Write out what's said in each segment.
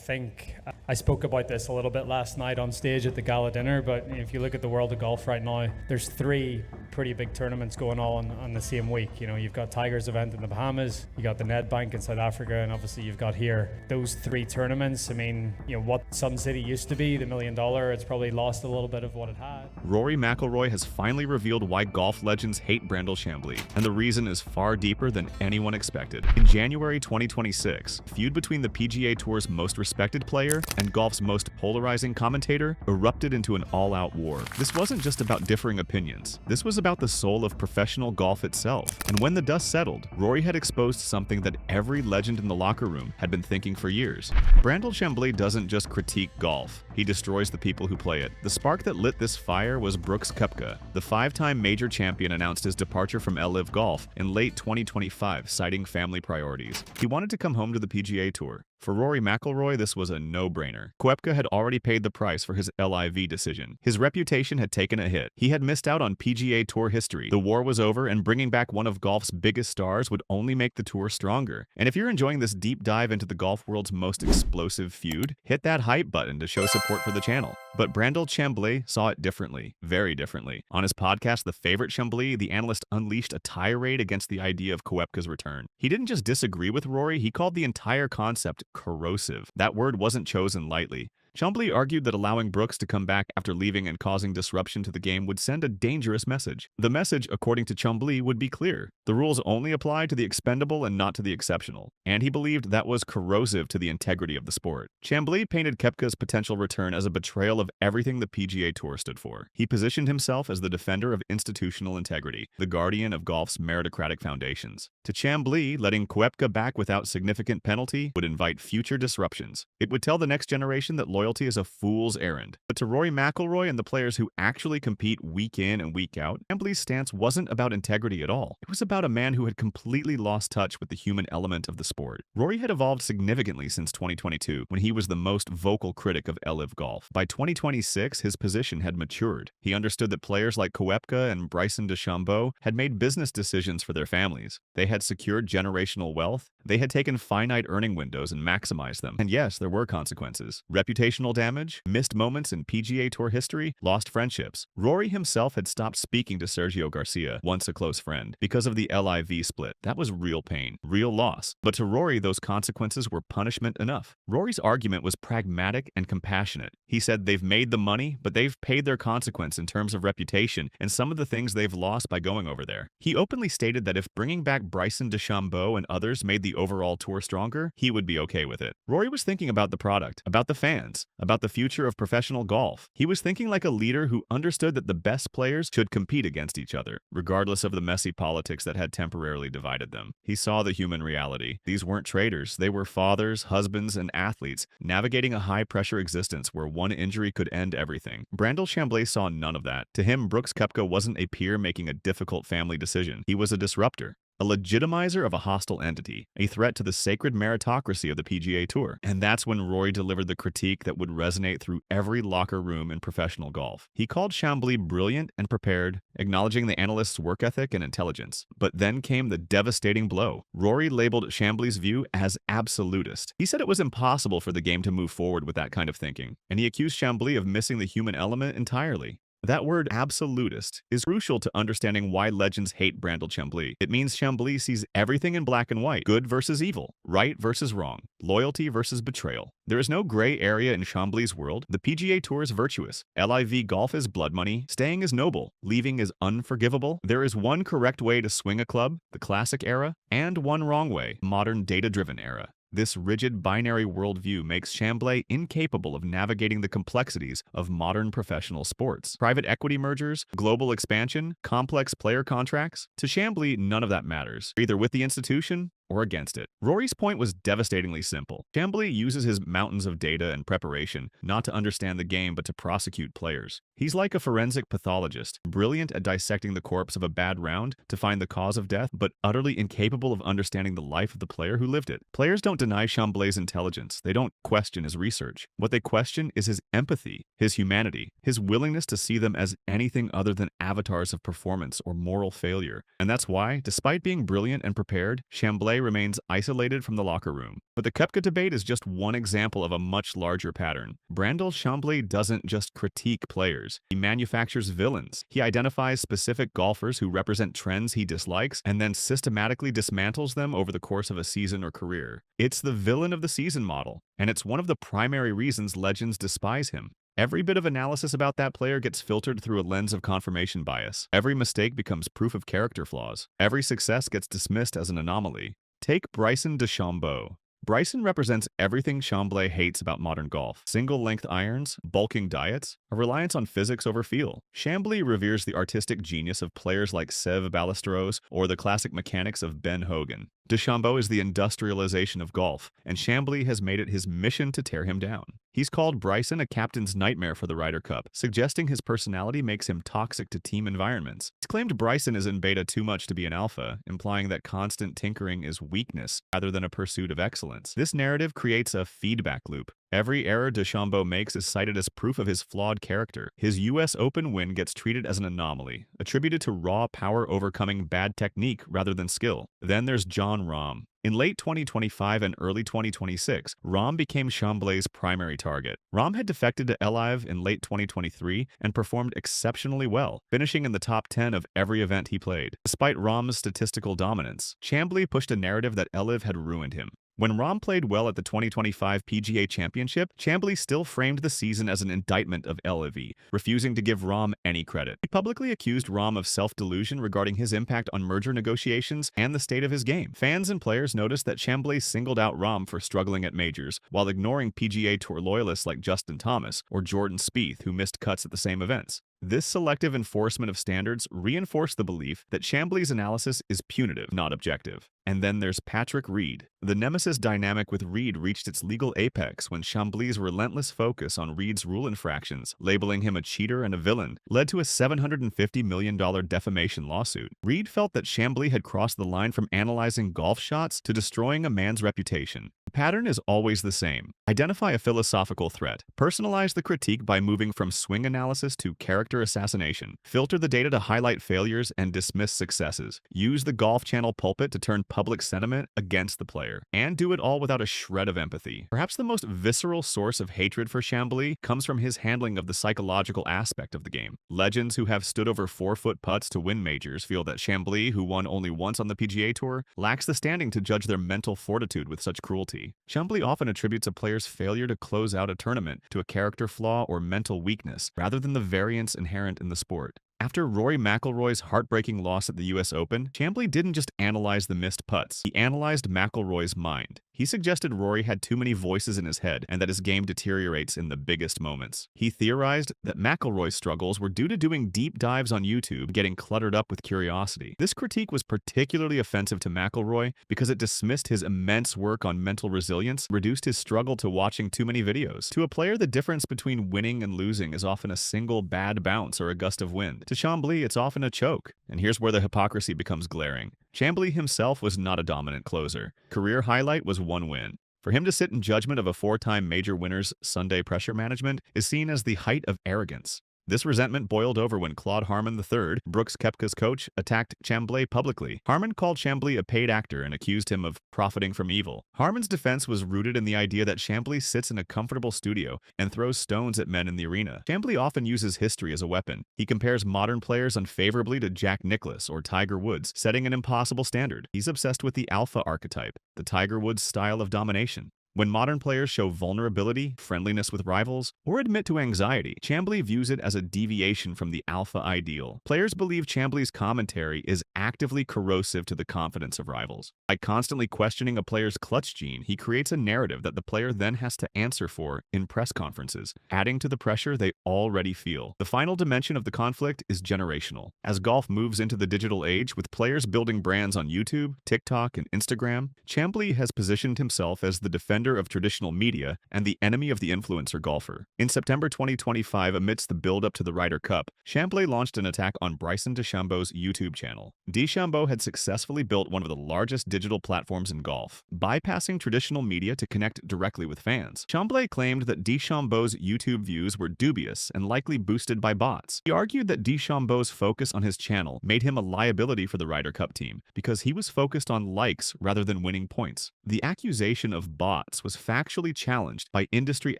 think I spoke about this a little bit last night on stage at the gala dinner, but if you look at the world of golf right now, there's 3 pretty big tournaments going on the same week. You know, you've got Tiger's event in the Bahamas, you got the Nedbank in South Africa, and obviously you've got here. Those 3 tournaments, I mean, you know, what Sun City used to be, the $1 million, it's probably lost a little bit of what it had. Rory McIlroy has finally revealed why golf legends hate Brandel Chamblee, and the reason is far deeper than anyone expected. In January 2026, a feud between the PGA Tour's most respected player and golf's most polarizing commentator erupted into an all-out war. This wasn't just about differing opinions. This was about the soul of professional golf itself. And when the dust settled, Rory had exposed something that every legend in the locker room had been thinking for years. Brandel Chamblee doesn't just critique golf, he destroys the people who play it. The spark that lit this fire was Brooks Koepka. The 5-time major champion announced his departure from LIV Golf in late 2025, citing family priorities. He wanted to come home to the PGA Tour. For Rory McIlroy, this was a no-brainer. Koepka had already paid the price for his LIV decision. His reputation had taken a hit. He had missed out on PGA Tour history. The war was over, and bringing back one of golf's biggest stars would only make the tour stronger. And if you're enjoying this deep dive into the golf world's most explosive feud, hit that hype button to show support for the channel. But Brandel Chamblee saw it differently, very differently. On his podcast, The Favorite Chamblee, the analyst unleashed a tirade against the idea of Koepka's return. He didn't just disagree with Rory, he called the entire concept corrosive. That word wasn't chosen lightly. Chamblee argued that allowing Brooks to come back after leaving and causing disruption to the game would send a dangerous message. The message, according to Chamblee, would be clear. The rules only apply to the expendable and not to the exceptional. And he believed that was corrosive to the integrity of the sport. Chamblee painted Koepka's potential return as a betrayal of everything the PGA Tour stood for. He positioned himself as the defender of institutional integrity, the guardian of golf's meritocratic foundations. To Chamblee, letting Koepka back without significant penalty would invite future disruptions. It would tell the next generation that loyalty is a fool's errand. But to Rory McIlroy and the players who actually compete week in and week out, Chamblee's stance wasn't about integrity at all. It was about a man who had completely lost touch with the human element of the sport. Rory had evolved significantly since 2022, when he was the most vocal critic of LIV Golf. By 2026, his position had matured. He understood that players like Koepka and Bryson DeChambeau had made business decisions for their families. They had secured generational wealth. They had taken finite earning windows and maximized them. And yes, there were consequences. Reputational damage, missed moments in PGA Tour history, lost friendships. Rory himself had stopped speaking to Sergio Garcia, once a close friend, because of the LIV split. That was real pain, real loss. But to Rory, those consequences were punishment enough. Rory's argument was pragmatic and compassionate. He said they've made the money, but they've paid their consequence in terms of reputation and some of the things they've lost by going over there. He openly stated that if bringing back Bryson DeChambeau and others made the overall tour stronger, he would be okay with it. Rory was thinking about the product, about the fans, about the future of professional golf. He was thinking like a leader who understood that the best players should compete against each other, regardless of the messy politics that had temporarily divided them. He saw the human reality. These weren't traders. They were fathers, husbands, and athletes navigating a high-pressure existence where one injury could end everything. Brandel Chamblee saw none of that. To him, Brooks Koepka wasn't a peer making a difficult family decision. He was a disruptor. A legitimizer of a hostile entity, a threat to the sacred meritocracy of the PGA Tour. And that's when Rory delivered the critique that would resonate through every locker room in professional golf. He called Chamblee brilliant and prepared, acknowledging the analyst's work ethic and intelligence. But then came the devastating blow. Rory labeled Chamblee's view as absolutist. He said it was impossible for the game to move forward with that kind of thinking, and he accused Chamblee of missing the human element entirely. That word, absolutist, is crucial to understanding why legends hate Brandel Chamblee. It means Chamblee sees everything in black and white, good versus evil, right versus wrong, loyalty versus betrayal. There is no gray area in Chamblee's world. The PGA Tour is virtuous. LIV Golf is blood money. Staying is noble. Leaving is unforgivable. There is one correct way to swing a club, the classic era, and one wrong way, modern data-driven era. This rigid binary worldview makes Chamblee incapable of navigating the complexities of modern professional sports. Private equity mergers, global expansion, complex player contracts. To Chamblee, none of that matters, either with the institution or against it. Rory's point was devastatingly simple. Chamblee uses his mountains of data and preparation not to understand the game but to prosecute players. He's like a forensic pathologist, brilliant at dissecting the corpse of a bad round to find the cause of death, but utterly incapable of understanding the life of the player who lived it. Players don't deny Chamblee's intelligence. They don't question his research. What they question is his empathy, his humanity, his willingness to see them as anything other than avatars of performance or moral failure. And that's why, despite being brilliant and prepared, Chamblee remains isolated from the locker room. But the Koepka debate is just one example of a much larger pattern. Brandel Chamblee doesn't just critique players. He manufactures villains. He identifies specific golfers who represent trends he dislikes and then systematically dismantles them over the course of a season or career. It's the villain of the season model, and it's one of the primary reasons legends despise him. Every bit of analysis about that player gets filtered through a lens of confirmation bias. Every mistake becomes proof of character flaws. Every success gets dismissed as an anomaly. Take Bryson DeChambeau. Bryson represents everything Chamblee hates about modern golf: single-length irons, bulking diets, a reliance on physics over feel. Chamblee reveres the artistic genius of players like Seve Ballesteros or the classic mechanics of Ben Hogan. DeChambeau is the industrialization of golf, and Chamblee has made it his mission to tear him down. He's called Bryson a captain's nightmare for the Ryder Cup, suggesting his personality makes him toxic to team environments. He's claimed Bryson is in beta too much to be an alpha, implying that constant tinkering is weakness rather than a pursuit of excellence. This narrative creates a feedback loop. Every error DeChambeau makes is cited as proof of his flawed character. His US Open win gets treated as an anomaly, attributed to raw power overcoming bad technique rather than skill. Then there's Jon Rahm. In late 2025 and early 2026, Rahm became Chamblee's primary target. Rahm had defected to LIV in late 2023 and performed exceptionally well, finishing in the top 10 of every event he played. Despite Rahm's statistical dominance, Chamblee pushed a narrative that LIV had ruined him. When Rahm played well at the 2025 PGA Championship, Chamblee still framed the season as an indictment of LIV, refusing to give Rahm any credit. He publicly accused Rahm of self-delusion regarding his impact on merger negotiations and the state of his game. Fans and players noticed that Chamblee singled out Rahm for struggling at majors, while ignoring PGA Tour loyalists like Justin Thomas or Jordan Spieth, who missed cuts at the same events. This selective enforcement of standards reinforced the belief that Chamblee's analysis is punitive, not objective. And then there's Patrick Reed. The nemesis dynamic with Reed reached its legal apex when Chamblee's relentless focus on Reed's rule infractions, labeling him a cheater and a villain, led to a $750 million defamation lawsuit. Reed felt that Chamblee had crossed the line from analyzing golf shots to destroying a man's reputation. The pattern is always the same. Identify a philosophical threat. Personalize the critique by moving from swing analysis to character assassination. Filter the data to highlight failures and dismiss successes. Use the Golf Channel pulpit to turn public sentiment against the player. And do it all without a shred of empathy. Perhaps the most visceral source of hatred for Chamblee comes from his handling of the psychological aspect of the game. Legends who have stood over 4-foot putts to win majors feel that Chamblee, who won only once on the PGA Tour, lacks the standing to judge their mental fortitude with such cruelty. Chamblee often attributes a player's failure to close out a tournament to a character flaw or mental weakness, rather than the variance inherent in the sport. After Rory McIlroy's heartbreaking loss at the US Open, Chamblee didn't just analyze the missed putts, he analyzed McIlroy's mind. He suggested Rory had too many voices in his head and that his game deteriorates in the biggest moments. He theorized that McIlroy's struggles were due to doing deep dives on YouTube, getting cluttered up with curiosity. This critique was particularly offensive to McIlroy because it dismissed his immense work on mental resilience, reduced his struggle to watching too many videos. To a player, the difference between winning and losing is often a single bad bounce or a gust of wind. To Chamblee, it's often a choke. And here's where the hypocrisy becomes glaring. Chamblee himself was not a dominant closer. Career highlight was one win. For him to sit in judgment of a 4-time major winner's Sunday pressure management is seen as the height of arrogance. This resentment boiled over when Claude Harmon III, Brooks Koepka's coach, attacked Chamblee publicly. Harmon called Chamblee a paid actor and accused him of profiting from evil. Harmon's defense was rooted in the idea that Chamblee sits in a comfortable studio and throws stones at men in the arena. Chamblee often uses history as a weapon. He compares modern players unfavorably to Jack Nicklaus or Tiger Woods, setting an impossible standard. He's obsessed with the alpha archetype, the Tiger Woods style of domination. When modern players show vulnerability, friendliness with rivals, or admit to anxiety, Chamblee views it as a deviation from the alpha ideal. Players believe Chamblee's commentary is actively corrosive to the confidence of rivals. By constantly questioning a player's clutch gene, he creates a narrative that the player then has to answer for in press conferences, adding to the pressure they already feel. The final dimension of the conflict is generational. As golf moves into the digital age, with players building brands on YouTube, TikTok, and Instagram, Chamblee has positioned himself as the defender defender of traditional media and the enemy of the influencer golfer. In September 2025, amidst the build-up to the Ryder Cup, Chamblee launched an attack on Bryson DeChambeau's YouTube channel. DeChambeau had successfully built one of the largest digital platforms in golf, bypassing traditional media to connect directly with fans. Chamblee claimed that DeChambeau's YouTube views were dubious and likely boosted by bots. He argued that DeChambeau's focus on his channel made him a liability for the Ryder Cup team because he was focused on likes rather than winning points. The accusation of bots was factually challenged by industry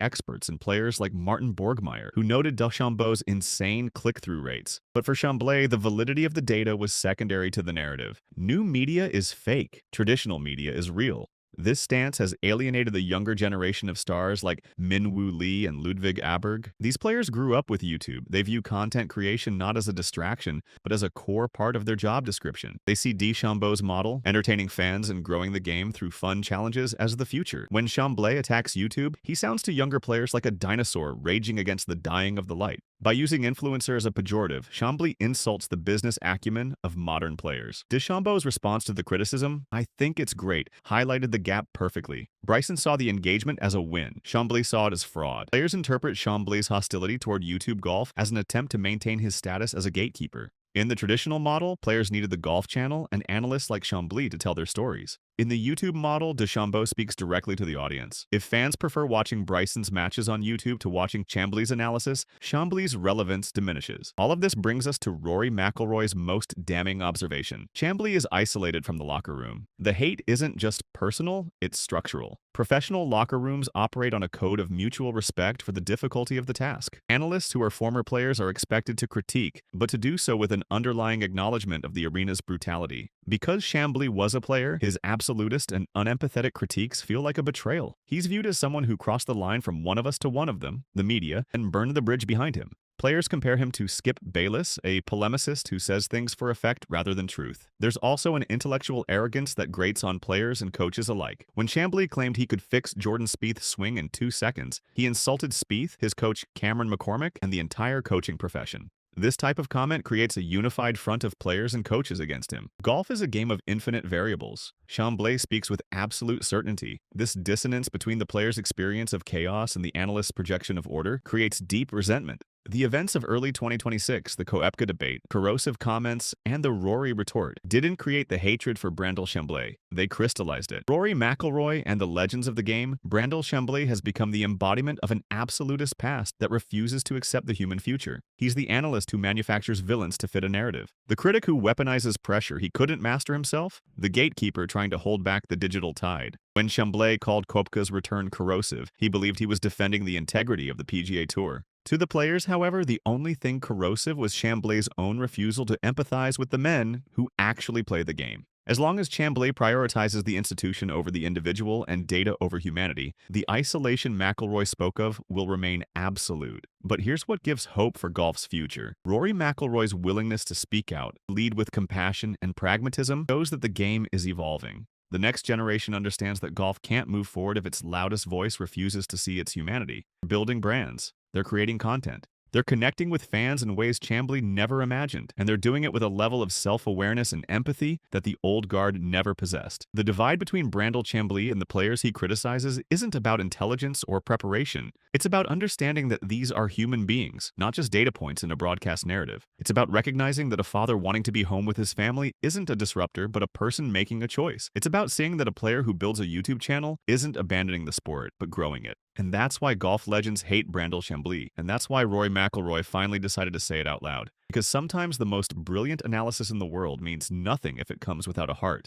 experts and players like Martin Borgmeier, who noted DeChambeau's insane click-through rates. But for Chamblee, the validity of the data was secondary to the narrative. New media is fake. Traditional media is real. This stance has alienated the younger generation of stars like Min-Woo Lee and Ludwig Aberg. These players grew up with YouTube. They view content creation not as a distraction, but as a core part of their job description. They see DeChambeau's model, entertaining fans and growing the game through fun challenges, as the future. When Chamblee attacks YouTube, he sounds to younger players like a dinosaur raging against the dying of the light. By using influencer as a pejorative, Chamblee insults the business acumen of modern players. DeChambeau's response to the criticism, "I think it's great," highlighted the gap perfectly. Bryson saw the engagement as a win. Chamblee saw it as fraud. Players interpret Chamblee's hostility toward YouTube golf as an attempt to maintain his status as a gatekeeper. In the traditional model, players needed the golf channel and analysts like Chamblee to tell their stories. In the YouTube model, DeChambeau speaks directly to the audience. If fans prefer watching Bryson's matches on YouTube to watching Chamblee's analysis, Chamblee's relevance diminishes. All of this brings us to Rory McIlroy's most damning observation. Chamblee is isolated from the locker room. The hate isn't just personal, it's structural. Professional locker rooms operate on a code of mutual respect for the difficulty of the task. Analysts who are former players are expected to critique, but to do so with an underlying acknowledgement of the arena's brutality. Because Chamblee was a player, his absolutist and unempathetic critiques feel like a betrayal. He's viewed as someone who crossed the line from one of us to one of them, the media, and burned the bridge behind him. Players compare him to Skip Bayless, a polemicist who says things for effect rather than truth. There's also an intellectual arrogance that grates on players and coaches alike. When Chamblee claimed he could fix Jordan Spieth's swing in 2 seconds, he insulted Spieth, his coach Cameron McCormick, and the entire coaching profession. This type of comment creates a unified front of players and coaches against him. Golf is a game of infinite variables. Chamblee speaks with absolute certainty. This dissonance between the player's experience of chaos and the analyst's projection of order creates deep resentment. The events of early 2026, the Koepka debate, corrosive comments, and the Rory retort didn't create the hatred for Brandel Chamblee. They crystallized it. Rory McIlroy and the legends of the game, Brandel Chamblee has become the embodiment of an absolutist past that refuses to accept the human future. He's the analyst who manufactures villains to fit a narrative. The critic who weaponizes pressure he couldn't master himself. The gatekeeper trying to hold back the digital tide. When Chamblee called Koepka's return corrosive, he believed he was defending the integrity of the PGA Tour. To the players, however, the only thing corrosive was Chamblee's own refusal to empathize with the men who actually play the game. As long as Chamblee prioritizes the institution over the individual and data over humanity, the isolation McIlroy spoke of will remain absolute. But here's what gives hope for golf's future. Rory McIlroy's willingness to speak out, lead with compassion and pragmatism, shows that the game is evolving. The next generation understands that golf can't move forward if its loudest voice refuses to see its humanity. They're building brands. They're creating content. They're connecting with fans in ways Chamblee never imagined, and they're doing it with a level of self-awareness and empathy that the old guard never possessed. The divide between Brandel Chamblee and the players he criticizes isn't about intelligence or preparation. It's about understanding that these are human beings, not just data points in a broadcast narrative. It's about recognizing that a father wanting to be home with his family isn't a disruptor, but a person making a choice. It's about seeing that a player who builds a YouTube channel isn't abandoning the sport, but growing it. And that's why golf legends hate Brandel Chamblee, and that's why Rory McIlroy finally decided to say it out loud. Because sometimes the most brilliant analysis in the world means nothing if it comes without a heart.